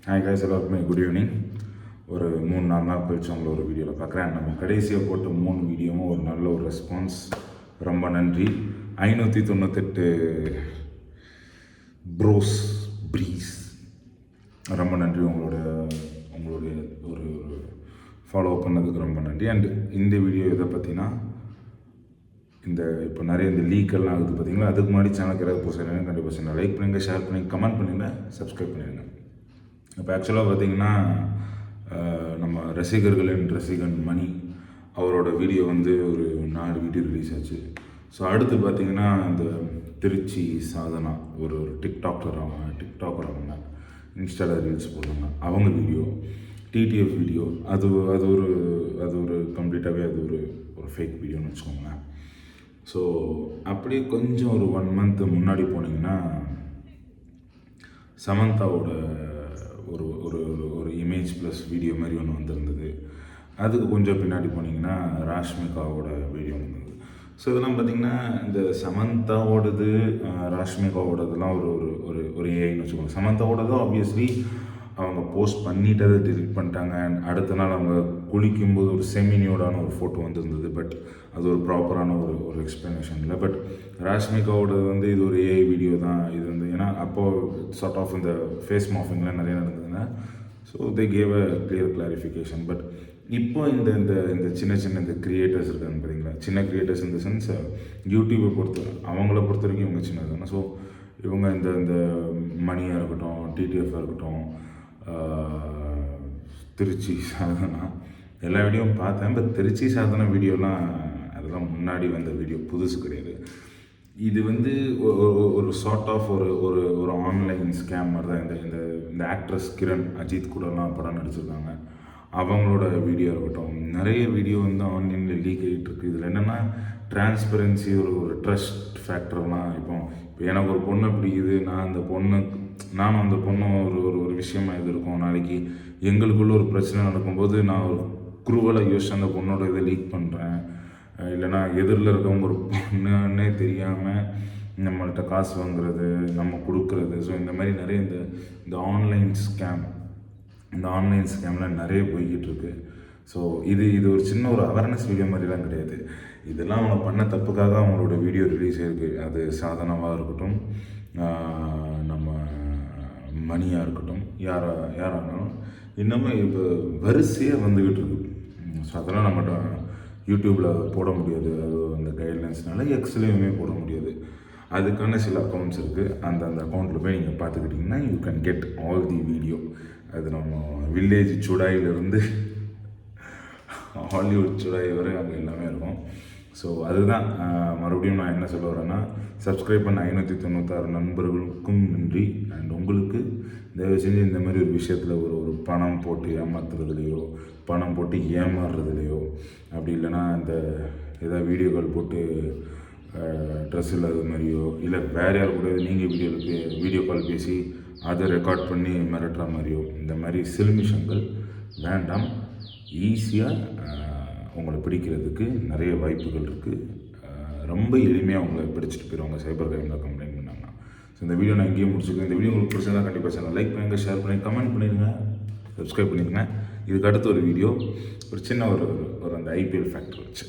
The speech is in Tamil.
ஹாய் கைஸ், எல்லாருக்குமே குட் ஈவினிங். ஒரு 3-4 நாள் கழிச்சு அவங்கள ஒரு வீடியோவில் பார்க்குறேன். நம்ம கடைசியாக போட்ட 3 வீடியோவும் ஒரு நல்ல ஒரு ரெஸ்பான்ஸ். ரொம்ப நன்றி. 598 ப்ரீஸ். ரொம்ப நன்றி. உங்களுடைய ஒரு ஃபாலோ பண்ணதுக்கு ரொம்ப நன்றி. அண்டு இந்த வீடியோ இதை பற்றினா இப்போ நிறைய இந்த லீக்கெல்லாம் ஆகுது பார்த்தீங்களா. அதுக்கு முன்னாடி சேனலுக்கு ஏதாவது போஸ்ட் கண்டிப்பாக சேனல் லைக் பண்ணுங்கள், ஷேர் பண்ணுங்கள், கமெண்ட் பண்ணுங்கள், சப்ஸ்கிரைப் பண்ணிடுங்க. இப்போ ஆக்சுவலாக பார்த்திங்கன்னா நம்ம ரசிகன் மணி அவரோட வீடியோ ஒரு 4 வீடியோ ரிலீஸ் ஆச்சு. ஸோ அடுத்து பார்த்திங்கன்னா இந்த திருச்சி சாதனா ஒரு டிக்டாக்கர் அவங்க இன்ஸ்டாவில் ரீல்ஸ் போடுறாங்க. அவங்க வீடியோ டிடிஎஃப் வீடியோ அது ஒரு கம்ப்ளீட்டாகவே ஒரு ஃபேக் வீடியோன்னு வச்சுக்கோங்களேன். ஸோ அப்படியே கொஞ்சம் ஒரு 1 month முன்னாடி போனீங்கன்னா சமந்தாவோட ஒரு இமேஜ் ப்ளஸ் வீடியோ மாதிரி ஒன்று வந்திருந்தது. அதுக்கு கொஞ்சம் பின்னாடி போனீங்கன்னா ராஷ்மிகாவோட வீடியோ வந்தது. ஸோ இதெல்லாம் பார்த்திங்கன்னா இந்த சமந்தாவோடது ராஷ்மிகாவோடதெல்லாம் ஒரு ஏஐன்னு வச்சுக்கோங்க. சமந்தாவோடதும் ஆப்வியஸ்லி அவங்க போஸ்ட் பண்ணிவிட்டு அதை டெலிட் பண்ணிட்டாங்க. அடுத்த நாள் அவங்க குளிக்கும்போது ஒரு செமினியோடான ஒரு ஃபோட்டோ வந்திருந்தது. பட் அது ஒரு ப்ராப்பரான ஒரு எக்ஸ்ப்ளனேஷன் இல்லை. பட் ராஷ்மிகாவோடது இது ஒரு ஏஐ வீடியோ தான். இது ஏன்னா அப்போது சார்ட் ஆஃப் இந்த ஃபேஸ் மாஃபிங்லாம் நிறைய நடந்ததுங்க. So they gave a clear clarification. But இப்போ இந்த சின்ன இந்த கிரியேட்டர்ஸ் இருக்காங்க பார்த்தீங்களா, சின்ன கிரியேட்டர்ஸ் இந்த சென்ஸ் யூடியூப்பை அவங்கள பொறுத்த வரைக்கும் இவங்க சின்னதுங்க. ஸோ இவங்க இந்த மணியாக இருக்கட்டும், டிடிஎஃபாக இருக்கட்டும், திருச்சி சாதனா எல்லா வீடியோவும் பார்த்தேன். பட் திருச்சி சாதனா வீடியோலாம் அதெல்லாம் முன்னாடி வந்த வீடியோ, புதுசு கிடையாது. இது ஒரு சார்ட் ஆஃப் ஒரு ஆன்லைன் ஸ்கேம் மாதிரி தான். இந்த ஆக்ட்ரஸ் கிரண் அஜித் கூடலாம் படம் நடிச்சிருக்காங்க. அவங்களோட வீடியோ இருக்கட்டும், நிறைய வீடியோ ஆன்லைனில் லீக் ஆகிட்டு இருக்குது. இதில் என்னென்னா டிரான்ஸ்பரன்சி, ஒரு ட்ரஸ்ட் ஃபேக்டர்லாம். இப்போ எனக்கு ஒரு பொண்ணை பிடிக்குது, நானும் அந்த பொண்ணும் ஒரு விஷயமாக இது இருக்கும். நாளைக்கு எங்களுக்குள்ள ஒரு பிரச்சனை நடக்கும்போது நான் ஒரு குரூவலாக யோசிச்சு அந்த பொண்ணோட இதை லீக் பண்ணுறேன். இல்லைனா எதிரில் இருக்கவங்க ஒரு பொண்ணுன்னே தெரியாமல் நம்மள்கிட்ட காசு வாங்குறது, நம்ம கொடுக்குறது. ஸோ இந்த மாதிரி நிறைய இந்த ஆன்லைன் ஸ்கேம்லாம் நிறைய போய்கிட்டு இருக்கு. ஸோ இது ஒரு சின்ன ஒரு அவேர்னஸ் வீடியோ மாதிரிலாம் கிடையாது. இதெல்லாம் அவங்க பண்ண தப்புக்காக அவங்களோட வீடியோ ரிலீஸ் ஆகிருக்கு. அது சாதனாவாக இருக்கட்டும், நம்ம மணியாக இருக்கட்டும், யாரானாலும் இன்னமும் இப்போ வரிசையாக வந்துக்கிட்டு இருக்குது. ஸோ அதெல்லாம் நம்மகிட்ட யூடியூப்பில் போட முடியாது. அது அந்த கைட்லைன்ஸ்னால எக்ஸ்லேயுமே போட முடியாது. அதுக்கான சில அக்கௌண்ட்ஸ் இருக்குது. அந்த அக்கௌண்ட்டில் போய் நீங்கள் பார்த்துக்கிட்டிங்கன்னா you can get all the video. அது நம்ம வில்லேஜ் சுடாயிலிருந்து ஹாலிவுட் சுடாய் வரை அங்கே எல்லாமே இருக்கும். ஸோ அதுதான் மறுபடியும் நான் என்ன சொல்ல வரேன்னா, சப்ஸ்கிரைப் பண்ண 596 நண்பர்களுக்கும் நன்றி. அண்ட் உங்களுக்கு தயவு செஞ்சு இந்த மாதிரி ஒரு விஷயத்தில் ஒரு பணம் போட்டு ஏமாத்துறதுலையோ, பணம் போட்டு ஏமாறுறதுலையோ, அப்படி இல்லைனா இந்த ஏதாவது வீடியோக்கள் போட்டு ட்ரெஸ் இல்லாத மாதிரியோ, இல்லை வேறு யார் கூட நீங்கள் வீடியோ கால் பேசி அதை ரெக்கார்ட் பண்ணி மிரட்டுற மாதிரியோ, இந்த மாதிரி சிலுமிஷங்கள் வேண்டாம். ஈஸியாக உங்களை பிடிக்கிறதுக்கு நிறைய வாய்ப்புகள் இருக்குது. ரொம்ப எளிமையாக உங்களை பிடிச்சிட்டு போயிடுவாங்க சைபர் கிரைமில் கம்ப்ளைண்ட் பண்ணாங்கன்னா. ஸோ இந்த வீடியோ நான் இங்கேயே முடிச்சுக்கிறேன். இந்த வீடியோ உங்களுக்கு பிடிச்சதா கண்டிப்பாக சேனல் லைக் பண்ணுங்கள், ஷேர் பண்ணி கமெண்ட் பண்ணிடுங்க, சப்ஸ்கிரைப் பண்ணிடுங்க. இதுக்கு அடுத்த ஒரு வீடியோ ஒரு சின்ன ஒரு அந்த ஐபிஎல் ஃபேக்டர் வச்சு